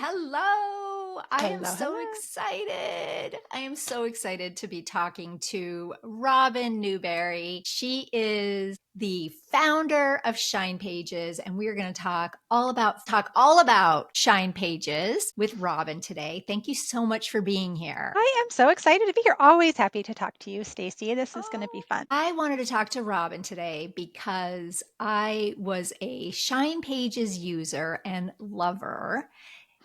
Hello. I am Hello, so hello. excited. I am so excited to be talking to Robin Newberry. She is the founder of ShinePages, and we're going to talk all about ShinePages with Robin today. Thank you so much for being here. I am so excited to be here. Always happy to talk to you, Stacy. This is going to be Oh, fun. I wanted to talk to Robin today because I was a ShinePages user and lover.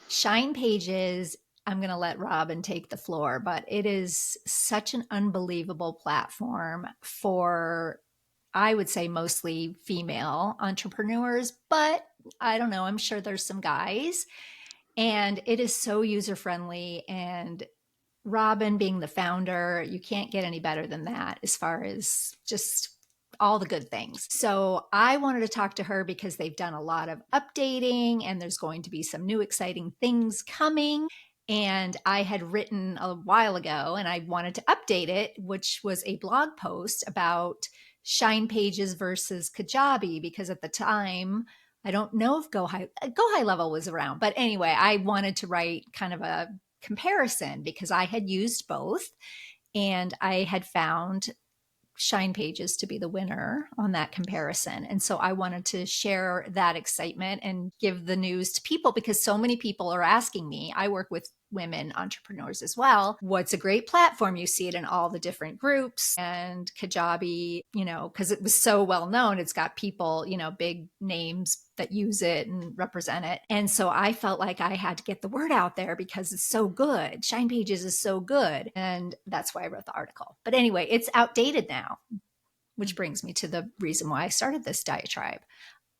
ShinePages, I'm going to let Robin take the floor, but it is such an unbelievable platform for, I would say, mostly female entrepreneurs, but I don't know, I'm sure there's some guys. And it is so user friendly. And Robin being the founder, you can't get any better than that as far as just all the good things. So I wanted to talk to her because they've done a lot of updating and there's going to be some new exciting things coming. And I had written a while ago and I wanted to update it, which was a blog post about Shine Pages versus Kajabi, because at the time, I don't know if Go High Level was around, but anyway, I wanted to write kind of a comparison because I had used both and I had found Shine Pages to be the winner on that comparison. And so I wanted to share that excitement and give the news to people because so many people are asking me. I work with women entrepreneurs as well. What's a great platform? You see it in all the different groups. And Kajabi, because it was so well known, it's got people, big names that use it and represent it. And so I felt like I had to get the word out there because it's so good. Shine Pages is so good. And that's why I wrote the article. But anyway, it's outdated now, which brings me to the reason why I started this diatribe.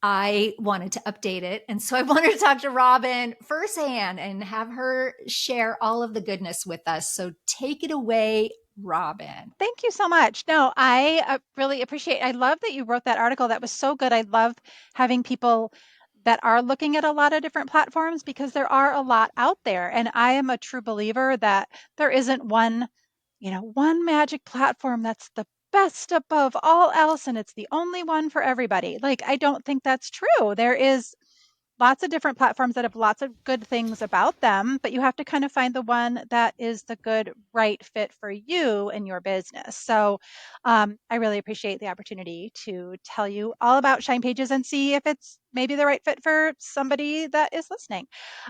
I wanted to update it. And so I wanted to talk to Robin firsthand and have her share all of the goodness with us. So take it away, Robin. Thank you so much. No, I really appreciate. I love that you wrote that article. That was so good. I love having people that are looking at a lot of different platforms because there are a lot out there. And I am a true believer that there isn't one magic platform that's the best above all else and it's the only one for everybody. Like I don't think that's true. There is lots of different platforms that have lots of good things about them, but you have to kind of find the one that is the good, right fit for you and your business. So I really appreciate the opportunity to tell you all about Shine Pages and see if it's maybe the right fit for somebody that is listening.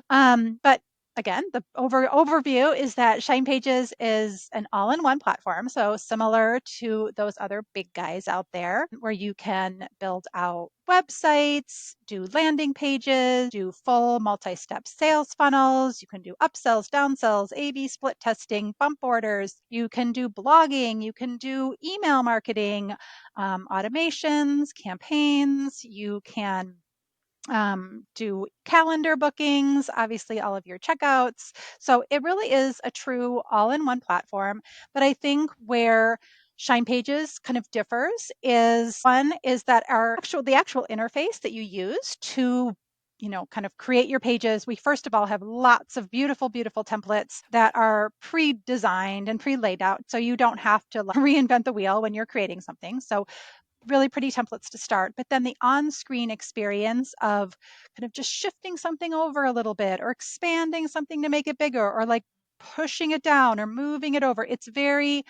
But again, the overview is that Shine Pages is an all-in-one platform, so similar to those other big guys out there, where you can build out websites, do landing pages, do full multi-step sales funnels. You can do upsells, downsells, A/B split testing, bump orders. You can do blogging. You can do email marketing, automations, campaigns. You can do calendar bookings, obviously all of your checkouts. So it really is a true all-in-one platform. But I think where Shine Pages kind of differs is one is that the actual interface that you use to kind of create your pages. We first of all have lots of beautiful, beautiful templates that are pre-designed and pre-laid out. So you don't have to reinvent the wheel when you're creating something. So really pretty templates to start, but then the on-screen experience of kind of just shifting something over a little bit or expanding something to make it bigger or like pushing it down or moving it over. It's very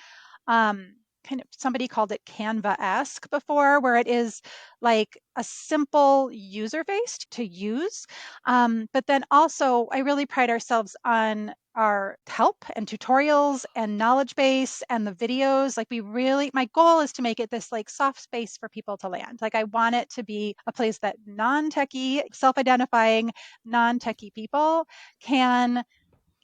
kind of somebody called it Canva-esque before, where it is like a simple user face to use. But then also, I really pride ourselves on our help and tutorials and knowledge base and the videos. Like my goal is to make it this like soft space for people to land. Like I want it to be a place that non-techie, self-identifying, non-techie people can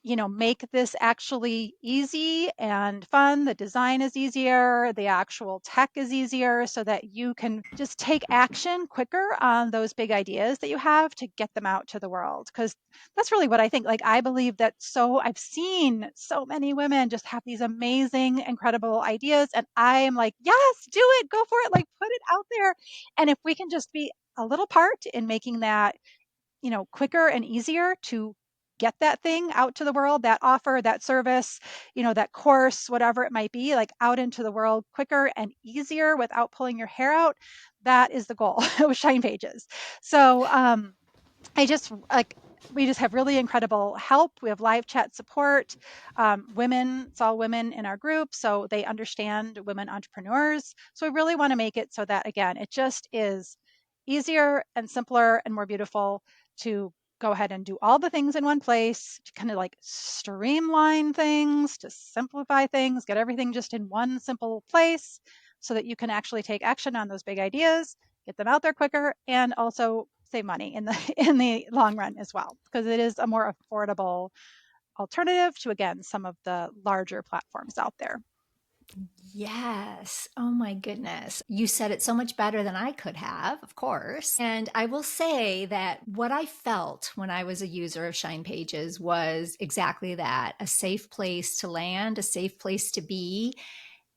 make this actually easy and fun. The design is easier, the actual tech is easier so that you can just take action quicker on those big ideas that you have to get them out to the world. Because that's really what I think. Like, I believe that I've seen so many women just have these amazing, incredible ideas. And I'm like, yes, do it, go for it, like put it out there. And if we can just be a little part in making that quicker and easier to get that thing out to the world, that offer, that service, that course, whatever it might be, like out into the world quicker and easier without pulling your hair out. That is the goal with Shine Pages. So I just like we just have really incredible help. We have live chat support. Women, it's all women in our group, so they understand women entrepreneurs. So we really want to make it so that, again, it just is easier and simpler and more beautiful to go ahead and do all the things in one place, to kind of like streamline things, to simplify things, get everything just in one simple place so that you can actually take action on those big ideas, get them out there quicker, and also save money in the in the long run as well, because it is a more affordable alternative to, again, some of the larger platforms out there. Yes. Oh my goodness. You said it so much better than I could have, of course. And I will say that what I felt when I was a user of Shine Pages was exactly that, a safe place to land, a safe place to be.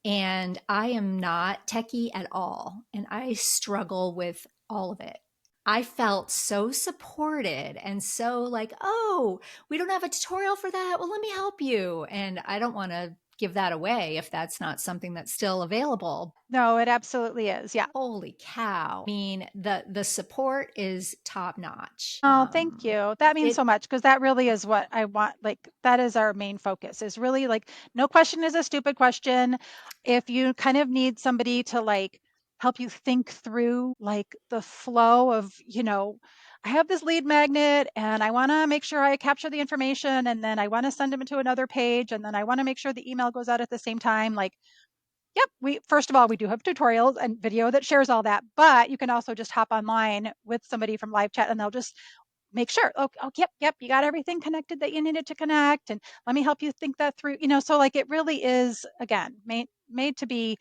And I am not techie at all. And I struggle with all of it. I felt so supported and so like, oh, we don't have a tutorial for that. Well, let me help you. And I don't want to give that away if that's not something that's still available. No, it absolutely is. Yeah. Holy cow. I mean, the support is top notch. Oh, thank you. That means It so much, because that really is what I want. Like, that is our main focus, is really like no question is a stupid question. If you kind of need somebody to like help you think through like the flow of, I have this lead magnet and I want to make sure I capture the information, and then I want to send them to another page, and then I want to make sure the email goes out at the same time. Like, yep, we first of all, we do have tutorials and video that shares all that, but you can also just hop online with somebody from live chat and they'll just make sure, oh, yep, you got everything connected that you needed to connect, and let me help you think that through. So like it really is, again, made to be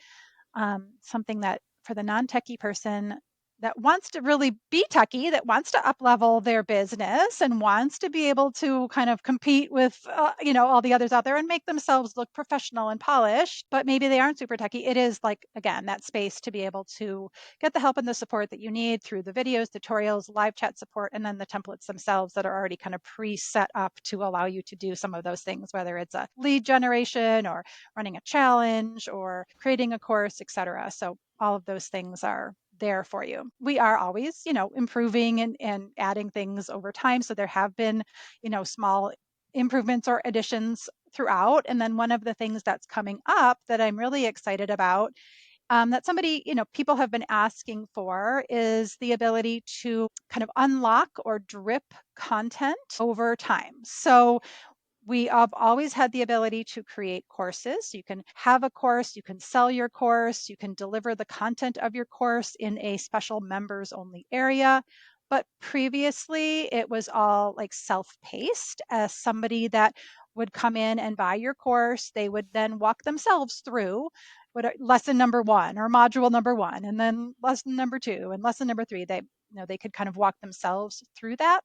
something that for the non-techie person that wants to really be techie, that wants to up level their business and wants to be able to kind of compete with, all the others out there and make themselves look professional and polished, but maybe they aren't super techie. It is like, again, that space to be able to get the help and the support that you need through the videos, tutorials, live chat support, and then the templates themselves that are already kind of pre-set up to allow you to do some of those things, whether it's a lead generation or running a challenge or creating a course, etc. So all of those things are there for you. We are always, improving and adding things over time. So there have been, small improvements or additions throughout. And then one of the things that's coming up that I'm really excited about, that somebody, people have been asking for, is the ability to kind of unlock or drip content over time. So we have always had the ability to create courses. You can have a course, you can sell your course, you can deliver the content of your course in a special members only area. But previously, it was all like self paced, as somebody that would come in and buy your course. They would then walk themselves through lesson number one or module number one, and then lesson number two and lesson number three. They could kind of walk themselves through that.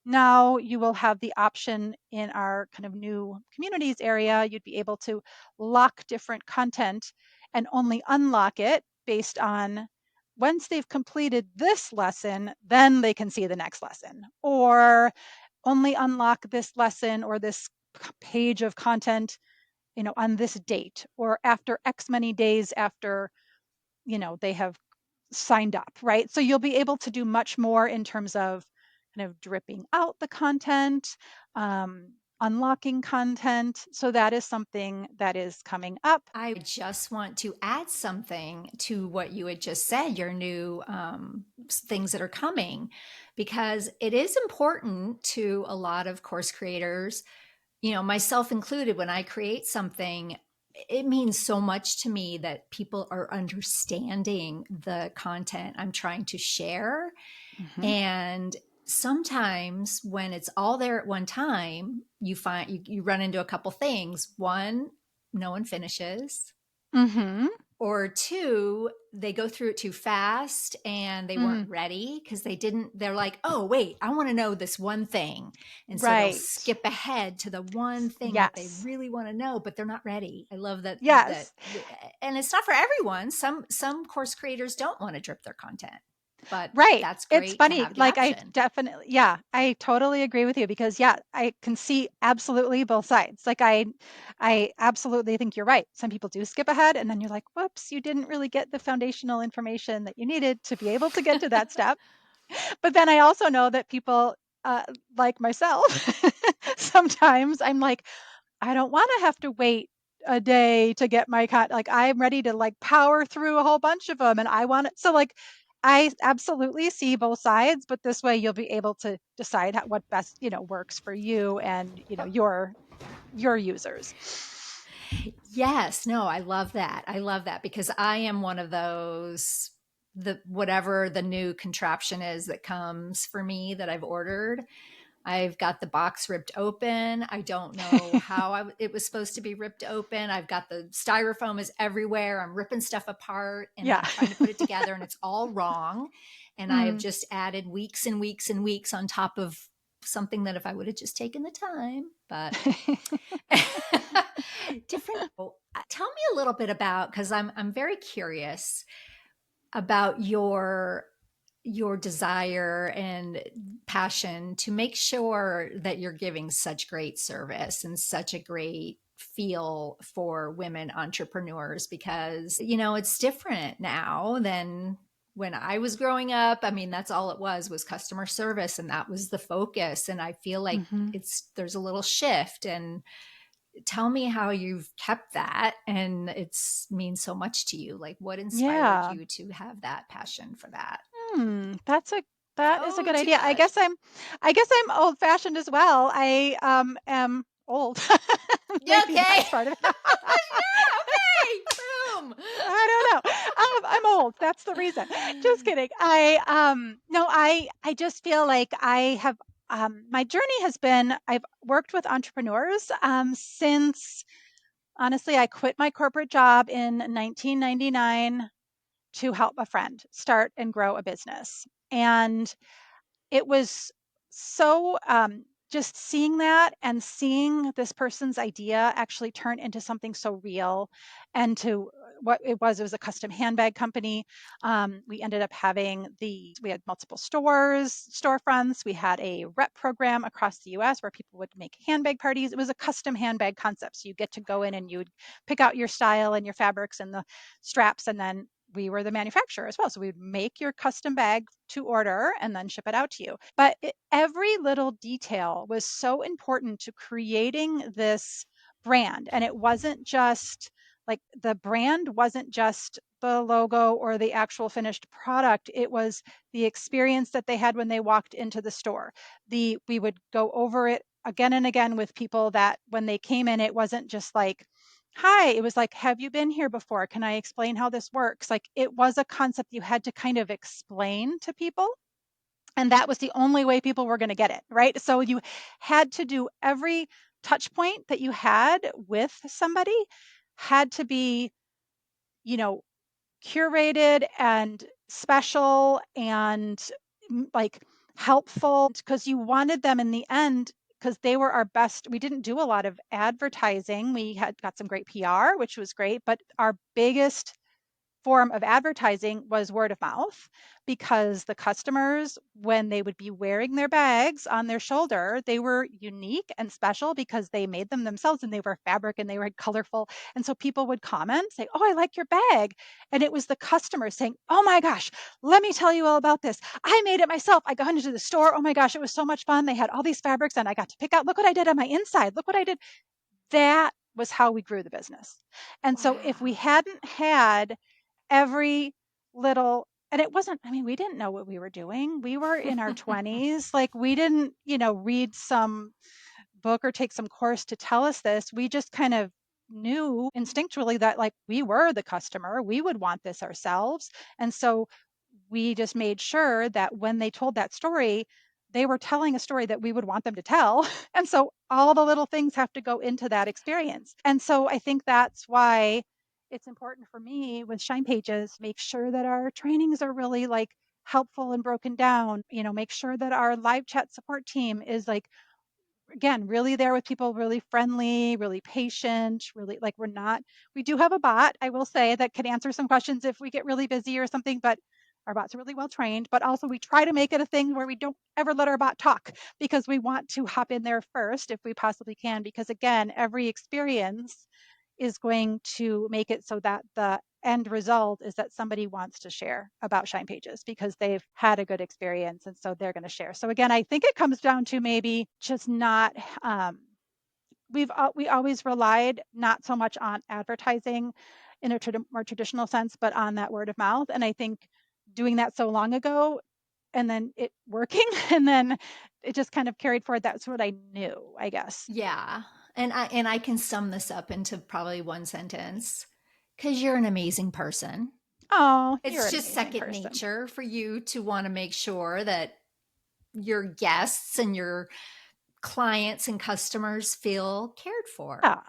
Now you will have the option in our kind of new communities area. You'd be able to lock different content and only unlock it based on once they've completed this lesson, then they can see the next lesson, or only unlock this lesson or this page of content, on this date, or after X many days after, they have signed up, right? So you'll be able to do much more in terms of kind of dripping out the content, unlocking content. So that is something that is coming up. I just want to add something to what you had just said, your new things that are coming, because it is important to a lot of course creators, myself included. When I create something, it means so much to me that people are understanding the content I'm trying to share. Mm-hmm. And sometimes when it's all there at one time, you find you run into a couple things. One, no one finishes, Mm-hmm. or two, they go through it too fast and they weren't Mm-hmm. ready because they're like, oh wait, I want to know this one thing, and so they'll Right. skip ahead to the one thing that they Yes. really want to know, but they're not ready. I love that Yes. and it's not for everyone. Some course creators don't want to drip their content, but Right. that's It's great to funny. have the Like, I option. definitely, yeah, I totally agree with you, because yeah, I can see absolutely both sides. Like, I absolutely think you're right. Some people do skip ahead, and then you're like, whoops, you didn't really get the foundational information that you needed to be able to get to that step. But then I also know that people like myself, sometimes I'm like, I don't want to have to wait a day to get my cut. Like I'm ready to like power through a whole bunch of them and I want it. So like I absolutely see both sides, but this way you'll be able to decide what best, works for you and, your users. Yes, no, I love that. I love that because I am one of those, the whatever the new contraption is that comes for me that I've ordered. I've got the box ripped open. I don't know how it was supposed to be ripped open. I've got the styrofoam is everywhere. I'm ripping stuff apart and Yeah. I'm trying to put it together and it's all wrong. And I have Mm. just added weeks and weeks and weeks on top of something that if I would have just taken the time, but different. Tell me a little bit about, because I'm very curious about your desire and passion to make sure that you're giving such great service and such a great feel for women entrepreneurs, because it's different now than when I was growing up. I mean, that's all it was customer service, and that was the focus, and I feel like Hmm. there's a little shift. And tell me how you've kept that and it's means so much to you. Like, what inspired Yeah. you to have that passion for that? That is a Oh, good too idea. I much. guess I'm old fashioned as well. I am old. Yeah, Maybe okay. that's part of it. Yeah, okay. Boom. I don't know. I'm old. That's the reason. Just kidding. No, I just feel like I have my journey has been I've worked with entrepreneurs since honestly I quit my corporate job in 1999 to help a friend start and grow a business. And it was so just seeing that and seeing this person's idea actually turn into something so real and to what it was a custom handbag company. We ended up we had multiple storefronts. We had a rep program across the US where people would make handbag parties. It was a custom handbag concept, so you get to go in and you would pick out your style and your fabrics and the straps, and then we were the manufacturer as well. So we would make your custom bag to order and then ship it out to you. But every little detail was so important to creating this brand. And it wasn't just like the brand wasn't just the logo or the actual finished product. It was the experience that they had when they walked into the store. We would go over it again and again with people that when they came in, it wasn't just like, hi, it was like, have you been here before? Can I explain how this works? Like it was a concept you had to kind of explain to people. And that was the only way people were going to get it, right? So you had to do every touch point that you had with somebody had to be, you know, curated and special and like helpful because you wanted them in the end because they were our best. We didn't do a lot of advertising. We had got some great PR, which was great, but our biggest form of advertising was word of mouth because the customers, when they would be wearing their bags on their shoulder, they were unique and special because they made them themselves and they were fabric and they were colorful. And so people would comment, say, oh, I like your bag. And it was the customers saying, oh my gosh, let me tell you all about this. I made it myself. I got into the store. Oh my gosh, it was so much fun. They had all these fabrics and I got to pick out, look what I did on my inside. Look what I did. That was how we grew the business. And so if we Wow. hadn't had every little, and it wasn't, I mean, we didn't know what we were doing. We were in our 20s. Like we didn't, read some book or take some course to tell us this. We just kind of knew instinctually that like we were the customer, we would want this ourselves. And so we just made sure that when they told that story, they were telling a story that we would want them to tell. And so all the little things have to go into that experience. And so I think that's why it's important for me with Shine Pages, make sure that our trainings are really like helpful and broken down, make sure that our live chat support team is like again, really there with people, really friendly, really patient, really like we do have a bot, I will say, that can answer some questions if we get really busy or something, but our bots are really well trained. But also, we try to make it a thing where we don't ever let our bot talk because we want to hop in there first if we possibly can. Because again, every experience is going to make it so that the end result is that somebody wants to share about ShinePages because they've had a good experience. And so they're going to share. So again, I think it comes down to maybe just not, we always relied not so much on advertising in a more traditional sense, but on that word of mouth. And I think doing that so long ago and then it working and then it just kind of carried forward. That's what I knew, I guess. Yeah. And I can sum this up into probably one sentence. Cuz you're an amazing person. Oh, you're It's an just amazing second person. nature for you to want to make sure that your guests and your clients and customers feel cared for. Yeah.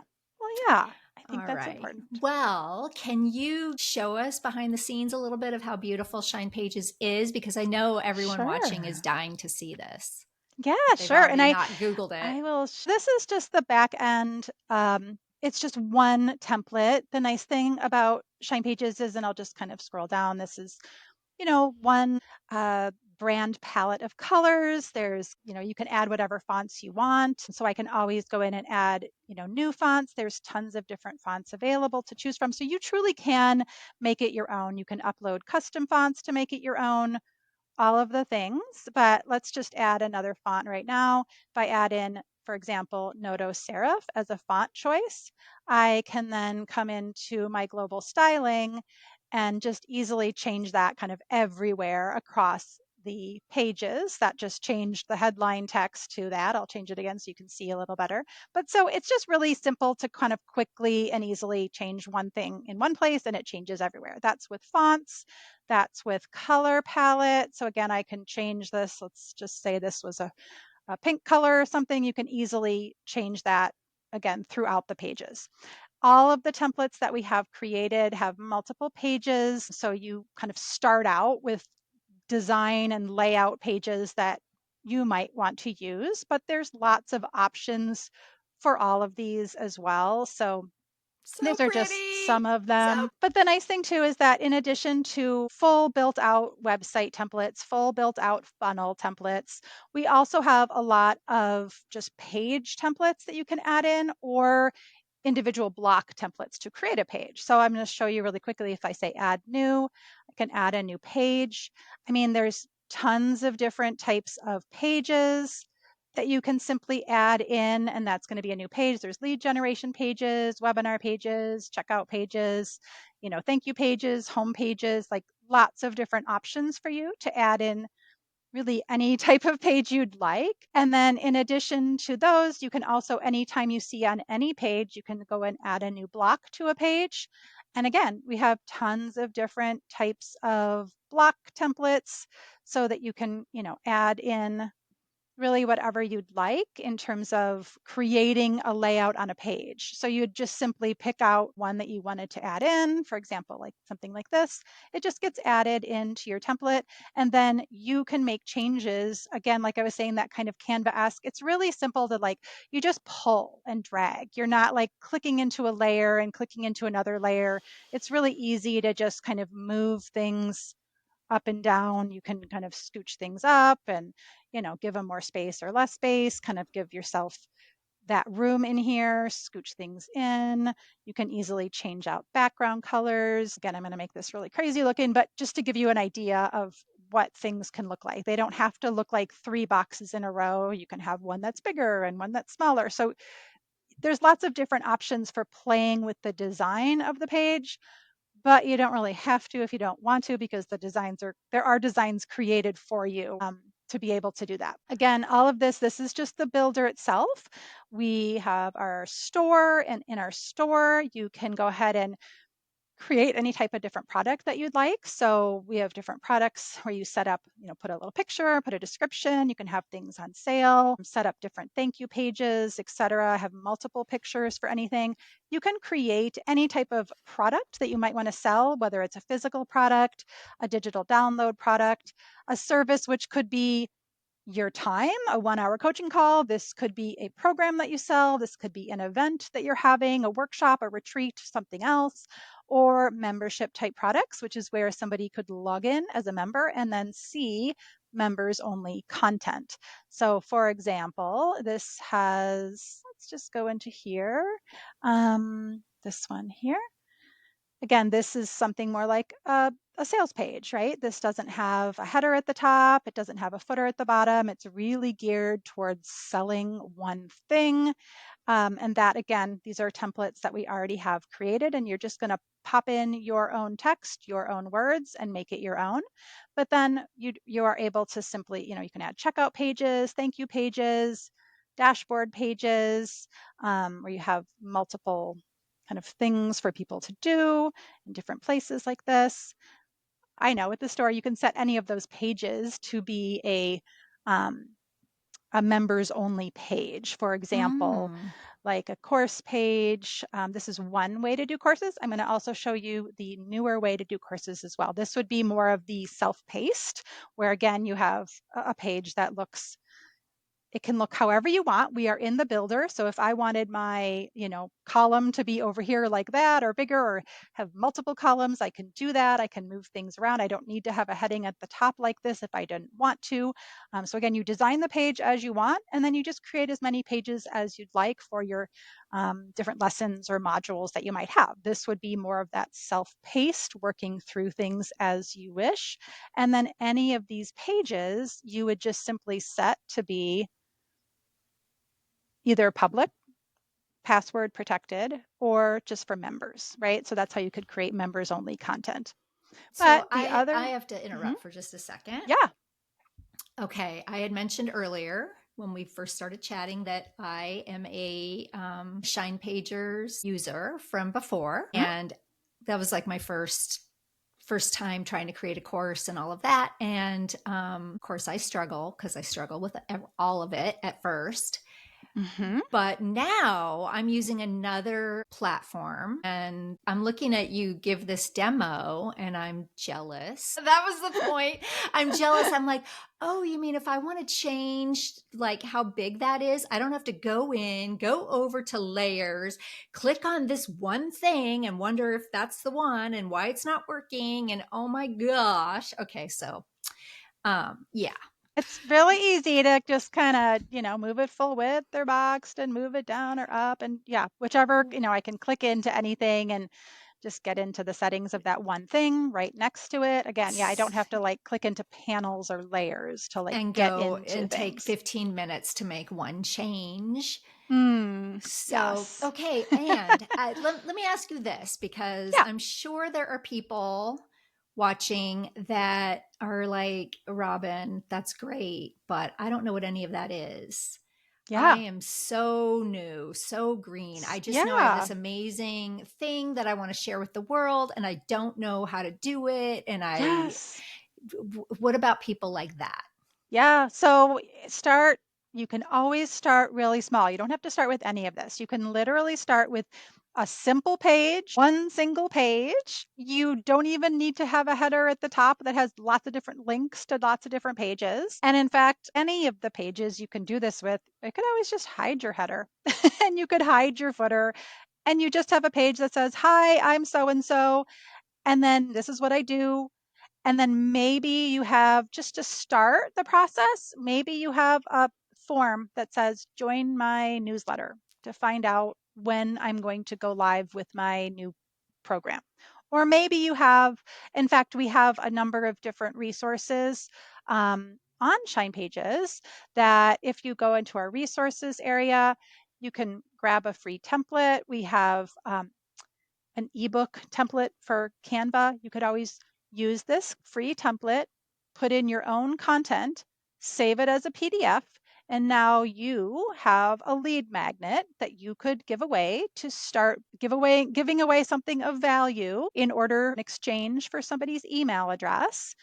Well, yeah, I think All that's right. important. Well, can you show us behind the scenes a little bit of how beautiful Shine Pages is? Because I know everyone watching is Sure. dying to see this Yeah, if they've sure. And already not Googled it. I will, this is just the back end. It's just one template. The nice thing about ShinePages is, and I'll just kind of scroll down. This is, one brand palette of colors. There's, you can add whatever fonts you want. So I can always go in and add, new fonts. There's tons of different fonts available to choose from. So you truly can make it your own. You can upload custom fonts to make it your own, all of the things, but let's just add another font right now. If I add in, for example, Noto Serif as a font choice, I can then come into my global styling and just easily change that kind of everywhere across the pages. That just changed the headline text to that. I'll change it again so you can see a little better. But so it's just really simple to kind of quickly and easily change one thing in one place and it changes everywhere. That's with fonts. That's with color palette. So again, I can change this. Let's just say this was a pink color or something. You can easily change that again throughout the pages. All of the templates that we have created have multiple pages. So you kind of start out with design and layout pages that you might want to use, but there's lots of options for all of these as well. So So these are just pretty. some of So them. But the nice thing too is that in addition to full built out website templates, full built out funnel templates, we also have a lot of just page templates that you can add in or individual block templates to create a page. So I'm going to show you really quickly. If I say add new, I can add a new page. I mean, there's tons of different types of pages that you can simply add in, and that's going to be a new page. There's lead generation pages, webinar pages, checkout pages, thank you pages, home pages, like lots of different options for you to add in really any type of page you'd like. And then in addition to those, you can also, anytime you see on any page, you can go and add a new block to a page. And again, we have tons of different types of block templates so that you can, add in really whatever you'd like in terms of creating a layout on a page. So you'd just simply pick out one that you wanted to add in, for example, like something like this. It just gets added into your template, and then you can make changes. Again, like I was saying, that kind of Canva-esque. It's really simple to you just pull and drag. You're not like clicking into a layer and clicking into another layer. It's really easy to just kind of move things up and down. You can kind of scooch things up and, give them more space or less space, kind of give yourself that room in here, scooch things in. You can easily change out background colors. Again, I'm going to make this really crazy looking, but just to give you an idea of what things can look like. They don't have to look like three boxes in a row. You can have one that's bigger and one that's smaller. So there's lots of different options for playing with the design of the page, but you don't really have to if you don't want to, because there are designs created for you to be able to do that. Again, all of this is just the builder itself. We have our store, and in our store, you can go ahead and create any type of different product that you'd like. So we have different products where you set up, put a little picture, put a description. You can have things on sale, set up different thank you pages, etc. Have multiple pictures for anything. You can create any type of product that you might want to sell, whether it's a physical product, a digital download product, a service, which could be your time, a 1 hour coaching call. This could be a program that you sell. This could be an event that you're having, a workshop, a retreat, something else, or membership type products, which is where somebody could log in as a member and then see members only content. So for example, this has, let's just go into here. This one here. Again, this is something more like a sales page, right? This doesn't have a header at the top, it doesn't have a footer at the bottom. It's really geared towards selling one thing. And that, again, these are templates that we already have created, and you're just going to pop in your own text, your own words, and make it your own. But then you are able to simply, you can add checkout pages, thank you pages, dashboard pages, where you have multiple kind of things for people to do in different places like this. I know with the store, you can set any of those pages to be um, a members only page. For example, Mm. like a course page. This is one way to do courses. I'm going to also show you the newer way to do courses as well. This would be more of the self-paced, where again, you have a page that looks, it can look however you want. We are in the builder. So if I wanted my, column to be over here like that or bigger or have multiple columns, I can do that. I can move things around. I don't need to have a heading at the top like this if I didn't want to. So again, you design the page as you want, and then you just create as many pages as you'd like for your different lessons or modules that you might have. This would be more of that self-paced, working through things as you wish. And then any of these pages, you would just simply set to be either public, password protected, or just for members, right? So that's how you could create members only content. So But the other, I have to mhm, interrupt for just a second. yeah, Okay, I had mentioned earlier when we first started chatting that I am a ShinePagers user from before, mhm, and that was like my first time trying to create a course and all of that. And of course, I struggle because I struggle with all of it at first. mhm. But now I'm using another platform and I'm looking at you give this demo and I'm jealous. That was the point. I'm jealous. I'm like, oh, you mean if I want to change like how big that is, I don't have to go over to layers, click on this one thing and wonder if that's the one and why it's not working. And oh my gosh. Okay. So, yeah. It's really easy to just kind of, move it full width or boxed and move it down or up. And yeah, whichever, I can click into anything and just get into the settings of that one thing right next to it. Again, yeah, I don't have to like click into panels or layers to like And get go into and take things. 15 minutes to make one change. So, Yes. okay. And let me ask you this because Yeah. I'm sure there are people watching that are like, Robin, that's great, but I don't know what any of that is. I Yeah. am so new, so green. I just know I have Yeah. this amazing thing that I want to share with the world, and I don't know how to do it. Yes. What about people like that? Yeah. So you can always start really small. You don't have to start with any of this. You can literally start with a simple page, one single page. You don't even need to have a header at the top that has lots of different links to lots of different pages. And in fact, any of the pages you can do this with, you could always just hide your header and you could hide your footer, and you just have a page that says, "Hi, I'm so and so. And then this is what I do." And then maybe you have, just to start the process, maybe you have a form that says, join my newsletter to find out when I'm going to go live with my new program. Or maybe you have, in fact, we have a number of different resources on ShinePages that if you go into our resources area, you can grab a free template. We have an ebook template for Canva. You could always use this free template, put in your own content, save it as a PDF, and now you have a lead magnet that you could give away to start giving away something of value in order in exchange for somebody's email address.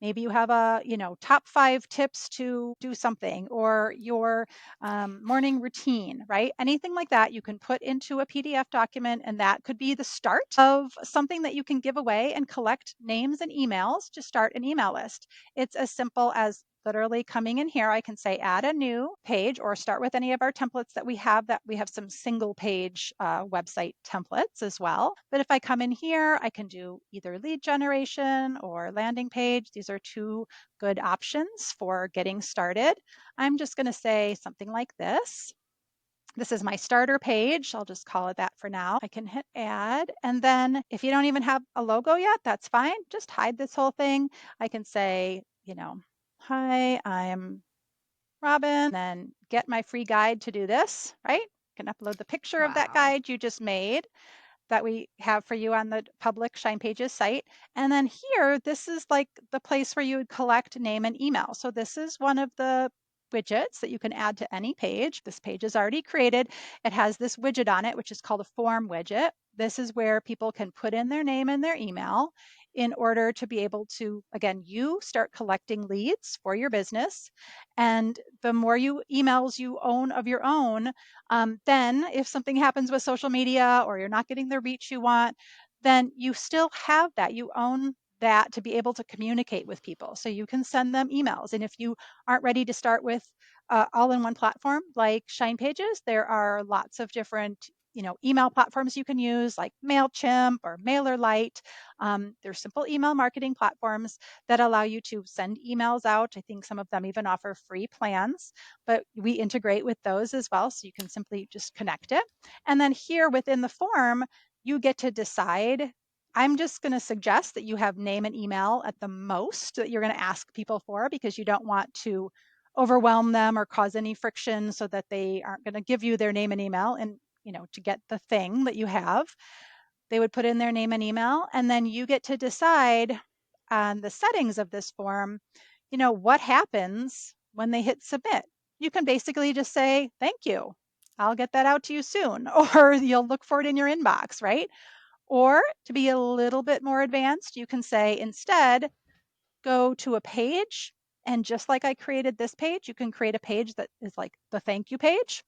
Maybe you have a, top 5 tips to do something, or your morning routine, right? Anything like that you can put into a PDF document, and that could be the start of something that you can give away and collect names and emails to start an email list. It's as simple as literally coming in here. I can say add a new page or start with any of our templates that we have. That we have some single page website templates as well. But if I come in here, I can do either lead generation or landing page. These are two good options for getting started. I'm just going to say something like this. This is my starter page. I'll just call it that for now. I can hit add. And then if you don't even have a logo yet, that's fine. Just hide this whole thing. I can say, hi, I'm Robin, then get my free guide to do this, right? You can upload the picture of that Wow. guide you just made that we have for you on the public ShinePages site. And then here, this is like the place where you would collect name and email. So this is one of the widgets that you can add to any page. This page is already created. It has this widget on it, which is called a form widget. This is where people can put in their name and their email in order to be able to, again, you start collecting leads for your business. And the more emails you own of your own, then if something happens with social media or you're not getting the reach you want, then you still have that. You own that to be able to communicate with people. So you can send them emails. And if you aren't ready to start with all in one platform like ShinePages, there are lots of different email platforms you can use like MailChimp or MailerLite. They're simple email marketing platforms that allow you to send emails out. I think some of them even offer free plans, but we integrate with those as well. So you can simply just connect it. And then here within the form, you get to decide. I'm just going to suggest that you have name and email at the most that you're going to ask people for because you don't want to overwhelm them or cause any friction so that they aren't going to give you their name and email and to get the thing that you have. They would put in their name and email, and then you get to decide on the settings of this form, what happens when they hit submit. You can basically just say, thank you. I'll get that out to you soon, or you'll look for it in your inbox, right? Or to be a little bit more advanced, you can say instead, go to a page. And just like I created this page, you can create a page that is like the thank you page.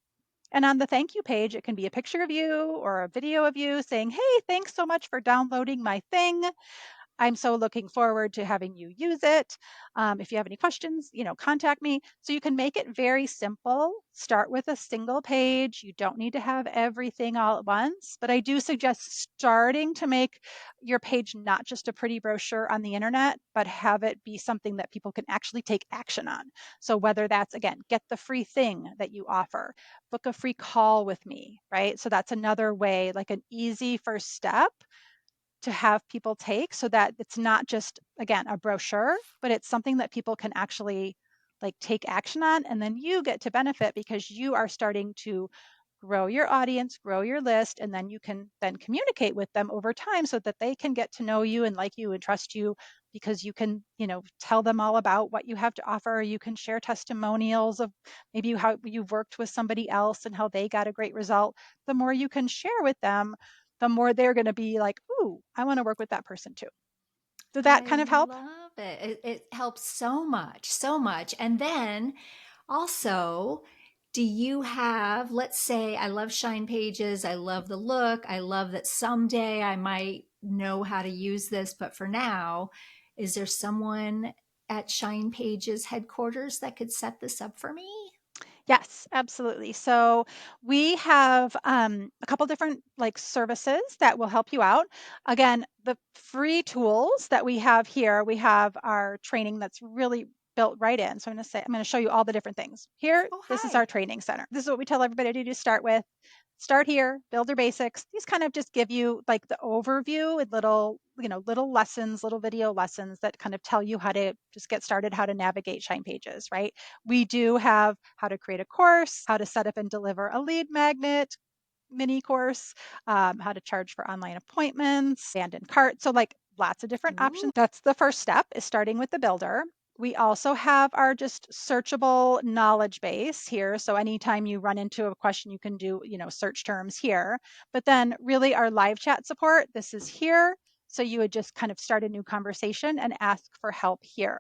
And on the thank you page, it can be a picture of you or a video of you saying, hey, thanks so much for downloading my thing. I'm so looking forward to having you use it. If you have any questions, contact me. So you can make it very simple. Start with a single page. You don't need to have everything all at once, but I do suggest starting to make your page not just a pretty brochure on the internet, but have it be something that people can actually take action on. So whether that's, again, get the free thing that you offer, book a free call with me, right? So that's another way, like an easy first step to have people take so that it's not just, again, a brochure, but it's something that people can actually like take action on. And then you get to benefit because you are starting to grow your audience, grow your list, and then you can then communicate with them over time so that they can get to know you and like you and trust you because you can, tell them all about what you have to offer. You can share testimonials of maybe how you've worked with somebody else and how they got a great result. The more you can share with them, the more they're going to be like, ooh, I want to work with that person too. Did that I kind of help? love it. It helps so much, so much. And then also, do you have, let's say, I love Shine Pages, I love the look, I love that someday I might know how to use this, but for now, is there someone at Shine Pages headquarters that could set this up for me? Yes, absolutely. So we have a couple different like services that will help you out. Again, the free tools that we have here, we have our training that's really built right in. So I'm going to show you all the different things. Here, Oh, this is our hi. training center. This is what we tell everybody to do start with. Start here, build your basics. These kind of just give you like the overview and little lessons, little video lessons that kind of tell you how to just get started, how to navigate Shine Pages, right? We do have how to create a course, how to set up and deliver a lead magnet mini course, how to charge for online appointments, abandoned cart. So like lots of different Ooh, options. That's the first step is starting with the builder. We also have our just searchable knowledge base here. So anytime you run into a question, you can do, search terms here. But then really our live chat support, this is here. So you would just kind of start a new conversation and ask for help here.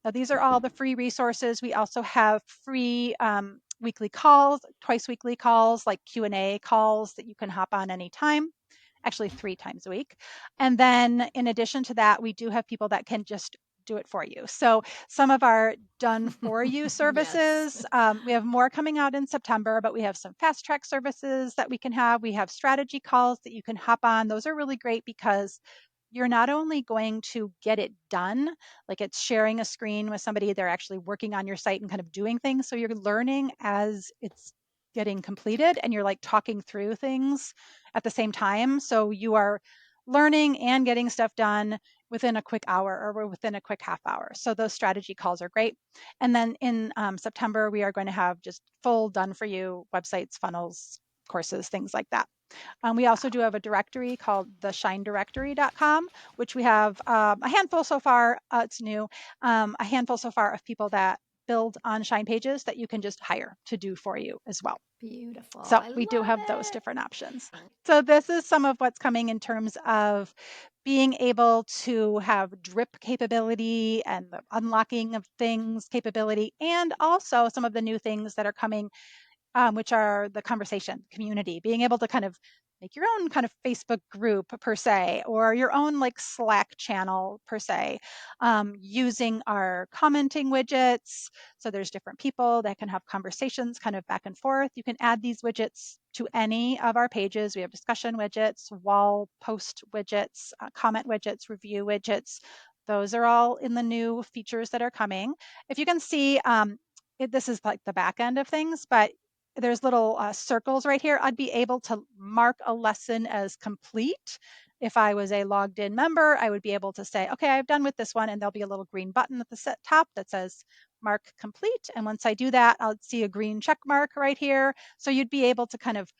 Now, these are all the free resources. We also have free weekly calls, twice weekly calls, like Q&A calls that you can hop on anytime, actually 3 times a week. And then in addition to that, we do have people that can just do it for you. So some of our done for you yes. services, we have more coming out in September, but we have some fast track services that we can have. We have strategy calls that you can hop on. Those are really great because you're not only going to get it done, like it's sharing a screen with somebody, they're actually working on your site and kind of doing things. So you're learning as it's getting completed, and you're like talking through things at the same time. So you are learning and getting stuff done within a quick hour or within a quick half hour. So those strategy calls are great. And then in September, we are going to have just full done for you websites, funnels, courses, things like that. We also do Wow. have a directory called the shinedirectory.com, which we have a handful so far. It's new, a handful so far of people that build on ShinePages that you can just hire to do for you as well. Beautiful. So I we do love have those it. different options. So this is some of what's coming in terms of being able to have drip capability and the unlocking of things capability, and also some of the new things that are coming, which are the conversation community, being able to kind of make your own kind of Facebook group per se, or your own like Slack channel per se, using our commenting widgets. So there's different people that can have conversations kind of back and forth. You can add these widgets to any of our pages. We have discussion widgets, wall post widgets, comment widgets, review widgets. Those are all in the new features that are coming. If you can see, this is like the back end of things, but there's little circles right here. I'd be able to mark a lesson as complete. If I was a logged in member, I would be able to say, okay, I've done with this one. And there'll be a little green button at the set top that says mark complete. And once I do that, I'll see a green check mark right here. So you'd be able to kind of,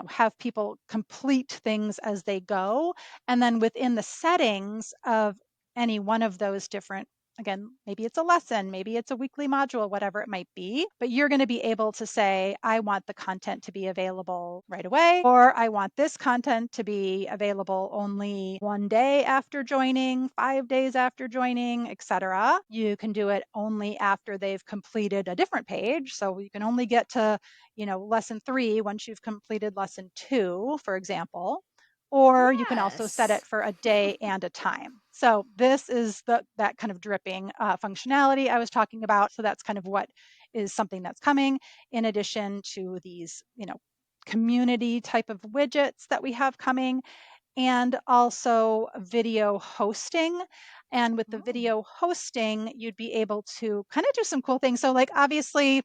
have people complete things as they go. And then within the settings of any one of those different, again, maybe it's a lesson, maybe it's a weekly module, whatever it might be, but you're going to be able to say, I want the content to be available right away, or I want this content to be available only 1 day after joining, 5 days after joining, etc. You can do it only after they've completed a different page. So you can only get to lesson 3 once you've completed lesson 2, for example. Or you can also set Yes. it for a day and a time. So this is that kind of dripping functionality I was talking about. So that's kind of what is something that's coming in addition to these, community type of widgets that we have coming, and also video hosting. And with the Oh, video hosting, you'd be able to kind of do some cool things. So, like, obviously,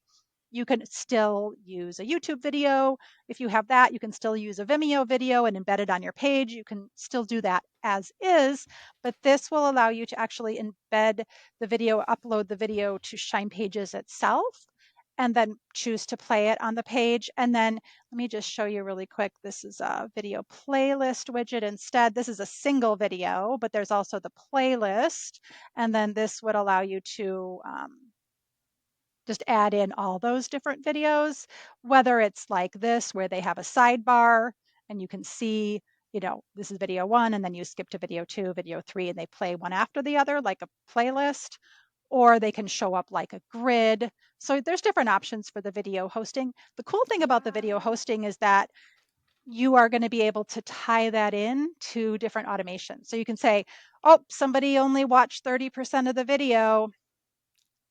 you can still use a YouTube video. If you have that, you can still use a Vimeo video and embed it on your page. You can still do that as is, but this will allow you to actually embed the video, upload the video to ShinePages itself, and then choose to play it on the page. And then let me just show you really quick. This is a video playlist widget instead. This is a single video, but there's also the playlist. And then this would allow you to just add in all those different videos, whether it's like this, where they have a sidebar and you can see, this is video 1, and then you skip to video 2, video 3, and they play one after the other, like a playlist, or they can show up like a grid. So there's different options for the video hosting. The cool thing about the video wow. hosting is that you are going to be able to tie that in to different automations. So you can say, oh, somebody only watched 30% of the video,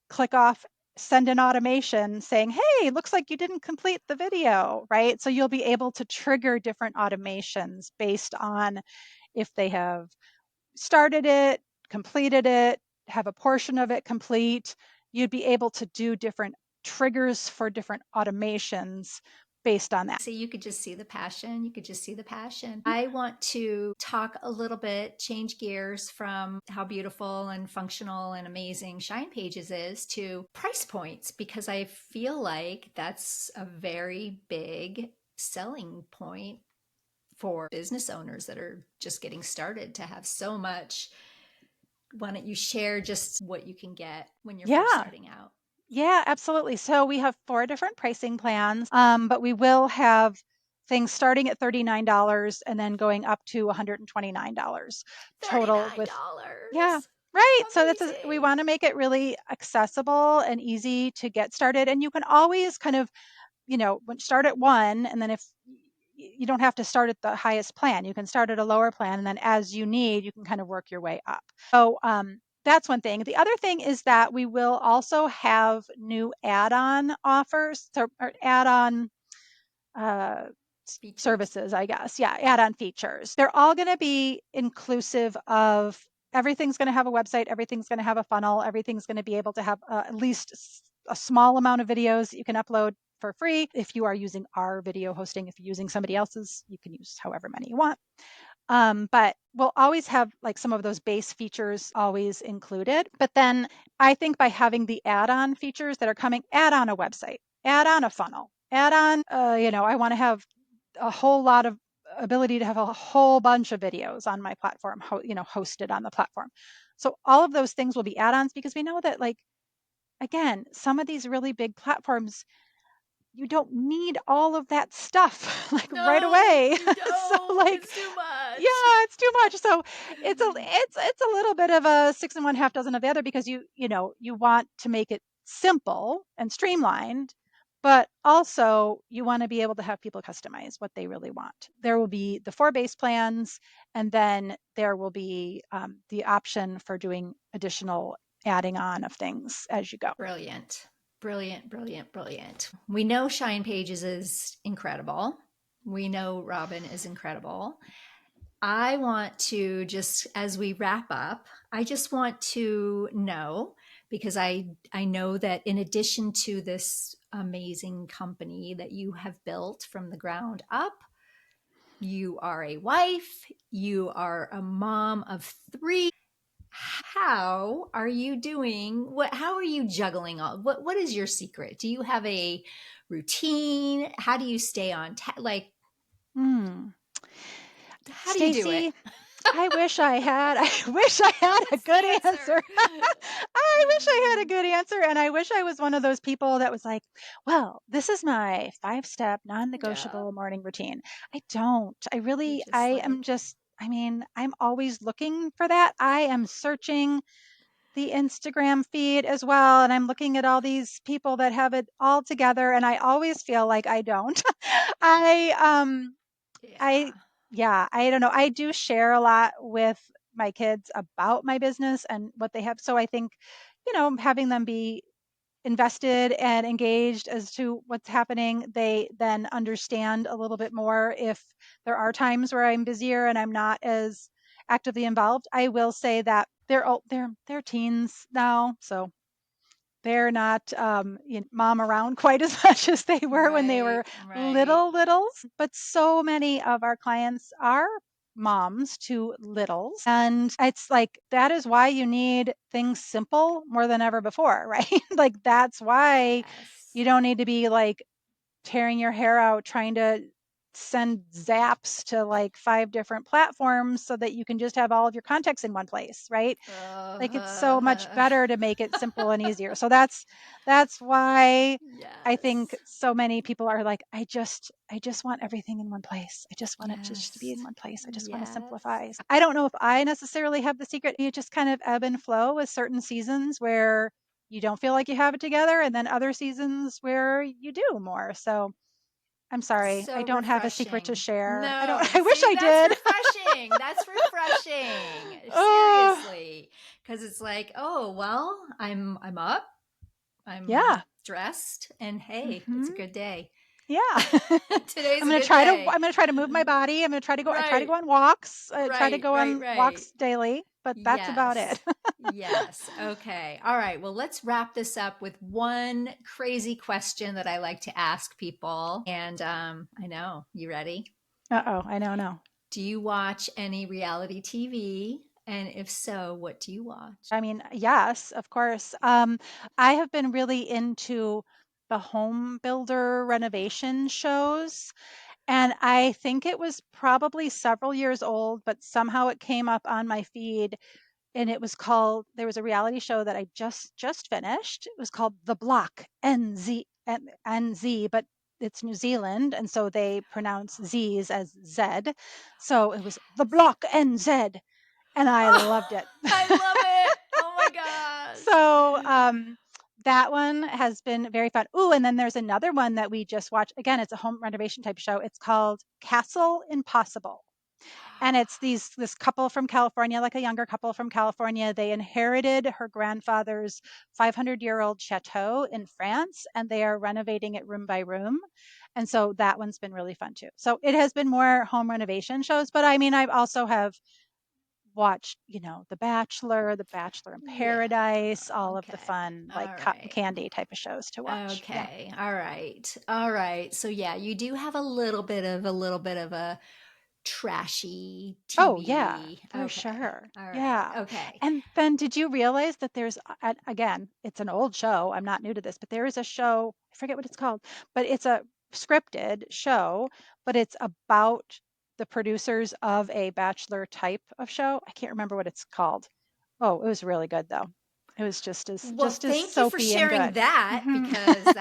click off, send an automation saying, hey, looks like you didn't complete the video, right? So you'll be able to trigger different automations based on if they have started it, completed it, have a portion of it complete. You'd be able to do different triggers for different automations based on that. See, you could just see the passion. You could just see the passion. I want to talk a little bit, change gears from how beautiful and functional and amazing Shine Pages is to price points, because I feel like that's a very big selling point for business owners that are just getting started to have so much. Why don't you share just what you can get when you're first Yeah, starting out? yeah, absolutely. So we have 4 different pricing plans, but we will have things starting at $39 and then going up to $129 total with, yeah, $39. right. So we Amazing. want to make it really accessible and easy to get started. And you can always kind of, start at one, and then if you don't have to start at the highest plan, you can start at a lower plan, and then as you need, you can kind of work your way up. So that's one thing. The other thing is that we will also have new add-on offers, or add-on uh, Features. services, I guess. Yeah, add-on features. They're all going to be inclusive of, everything's going to have a website, everything's going to have a funnel, everything's going to be able to have at least a small amount of videos that you can upload for free. If you are using our video hosting, if you're using somebody else's, you can use however many you want. But we'll always have like some of those base features always included. But then I think by having the add-on features that are coming, add on a website, add on a funnel, add on, I want to have a whole lot of ability to have a whole bunch of videos on my platform, hosted on the platform. So all of those things will be add-ons because we know that, like, again, some of these really big platforms, you don't need all of that stuff like right No, away. you So don't. like, It's too much. yeah, it's too much. So it's a little bit of a six and one half dozen of the other because you want to make it simple and streamlined, but also you want to be able to have people customize what they really want. There will be the 4 base plans, and then there will be the option for doing additional adding on of things as you go. Brilliant. Brilliant, brilliant, brilliant. We know Shine Pages is incredible. We know Robin is incredible. I want to just as we wrap up, I just want to know because I know that in addition to this amazing company that you have built from the ground up, you are a wife, you are a mom of 3. How are you doing? How are you juggling all? What is your secret? Do you have a routine? How do you stay on like Hmm. how do you do it? Stacy, I wish I had. I wish I had a What's the good answer. answer? I wish I had a good answer. And I wish I was one of those people that was like, well, this is my 5 step non Yeah. negotiable morning routine. I don't. You're I just am like, just, I mean, I'm always looking for that. I am searching the Instagram feed as well. And I'm looking at all these people that have it all together. And I always feel like I don't. I, I, yeah. yeah, I don't know. I do share a lot with my kids about my business and what they have. So I think, having them be invested and engaged as to what's happening, they then understand a little bit more if there are times where I'm busier and I'm not as actively involved. I will say that they're teens now, so they're not mom around quite as much as they were when they Right, were right. littles. But so many of our clients are moms to littles. And it's like that is why you need things simple more than ever before, right? Like that's why Yes. you don't need to be like tearing your hair out trying to send zaps to like 5 different platforms so that you can just have all of your contacts in one place, right? Like it's so much Uh, better to make it simple and easier. So that's why I think yes. so many people are like, I just want everything in one place. I just want it to just be Yes. in one place. I just want to Yes. simplify. So I don't know if I necessarily have the secret. You just kind of ebb and flow with certain seasons where you don't feel like you have it together, and then other seasons where you do more. So I'm sorry, I So don't have a secret to refreshing. share. I don't. No, I wish see, I that's did. refreshing. That's refreshing. Oh, Seriously. Because it's like, oh, well, I'm up, I'm yeah. dressed, and hey, it's a Hmm. good day. Yeah. Today's a good day. I'm gonna try to move my body. I try to Right, go on walks. I try to right, go right, on right. walks daily, but that's about it. Yes. Yes. Okay. All right. Well, let's wrap this up with one crazy question that I like to ask people. And I know, you ready? Uh-oh, I know, no. Do you watch any reality TV? And if so, what do you watch? I mean, yes, of course. I have been really into the home builder renovation shows, and I think it was probably several years old, but somehow it came up on my feed, and it was called there was a reality show that I just finished. It was called The Block, NZ, but it's New Zealand, and so they pronounce Z's as Z. So it was The Block NZ, and I Oh, loved it. I love it. Oh my gosh. So that one has been very fun. Ooh, and then there's another one that we just watched. Again, it's a home renovation type show. It's called Castle Impossible. And it's this couple from California, like a younger couple from California. They inherited her grandfather's 500-year-old chateau in France, and they are renovating it room by room. And so that one's been really fun too. So it has been more home renovation shows, but I mean, I also have watched, The Bachelor, The Bachelor in Yeah. Paradise, all of the Okay. fun, like All cotton right. candy type of shows to watch. Yeah. Okay. All right. All right. So yeah, you do have a little bit of a trashy Oh, yeah, TV. for Okay. sure. All right. Yeah. Okay. And then did you realize that again, it's an old show. I'm not new to this, but there is a show, I forget what it's called, but it's a scripted show, but it's about the producers of a Bachelor type of show. I can't remember what it's called. Oh, it was really good though. It was Well, just as thank you for soapy and sharing good. that Hmm. because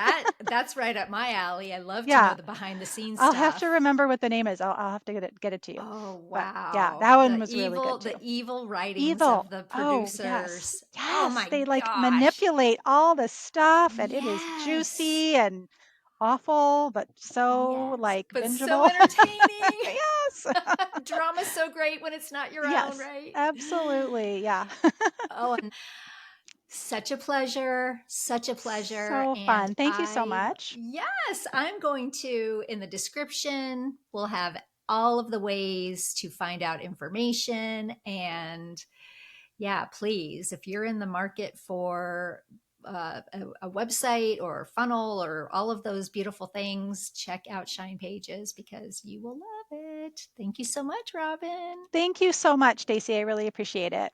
that's right up my alley. I love to know Yeah, the behind the scenes I'll have to stuff. remember what the name is. I'll have to get it to you. Oh, But yeah, wow. that one The was really good evil too. the evil writings Evil. of the Oh, yes. producers. Oh Yes. my They like gosh. manipulate all the stuff and it is Yes. juicy and awful, but so Yes. like But so bingeable. entertaining. Yes. Drama's so great when it's not your own, Yes. right? Absolutely. Yeah. Oh, and such a pleasure. So And fun. Thank you so much. yes, I'm going to, in the description, we'll have all of the ways to find out information. And yeah, please, if you're in the market for a website or a funnel or all of those beautiful things, check out Shine Pages because you will love it. Thank you so much, Robin. Thank you so much, Stacy. I really appreciate it.